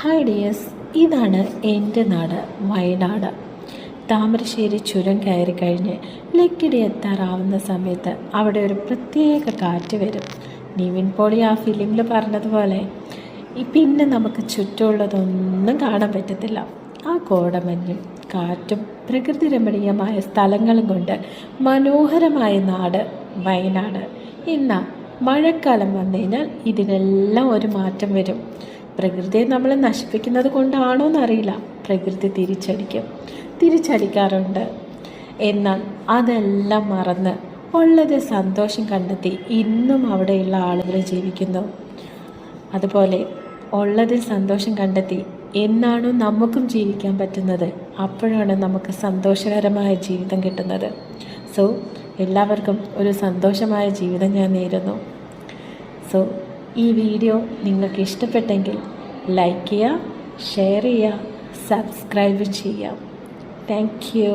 Hi dears, ഇതാണ് എൻ്റെ നാട് വയനാട്. താമരശ്ശേരി ചുരം കയറി കഴിഞ്ഞ് ലക്കിടി എത്താറാവുന്ന സമയത്ത് അവിടെ ഒരു പ്രത്യേക കാറ്റ് വരും. നിവിൻ പോളി ആ ഫിലിമിൽ പറഞ്ഞതുപോലെ പിന്നെ നമുക്ക് ചുറ്റുമുള്ളതൊന്നും കാണാൻ പറ്റത്തില്ല. ആ കോടമഞ്ഞും കാറ്റും പ്രകൃതി രമണീയമായ സ്ഥലങ്ങളും കൊണ്ട് മനോഹരമായ നാട് വയനാട്. എന്നാൽ മഴക്കാലം വന്നു കഴിഞ്ഞാൽ ഇതിനെല്ലാം ഒരു മാറ്റം വരും. പ്രകൃതിയെ നമ്മൾ നശിപ്പിക്കുന്നത് കൊണ്ടാണോ എന്നറിയില്ല, പ്രകൃതി തിരിച്ചടിക്കാറുണ്ട്. എന്നാൽ അതെല്ലാം മറന്ന് ഉള്ളത് സന്തോഷം കണ്ടെത്തി ഇന്നും അവിടെയുള്ള ആളുകൾ ജീവിക്കുന്നു. അതുപോലെ ഉള്ളതിൽ സന്തോഷം കണ്ടെത്തി എന്നാണോ നമുക്കും ജീവിക്കാൻ പറ്റുന്നത്, അപ്പോഴാണ് നമുക്ക് സന്തോഷകരമായ ജീവിതം കിട്ടുന്നത്. സോ എല്ലാവർക്കും ഒരു സന്തോഷമായ ജീവിതം ഞാൻ നേരുന്നു. സോ ഈ വീഡിയോ നിങ്ങൾക്ക് ഇഷ്ടപ്പെട്ടെങ്കിൽ ലൈക്ക് ചെയ്യുക, ഷെയർ ചെയ്യുക, സബ്സ്ക്രൈബ് ചെയ്യുക. Thank you.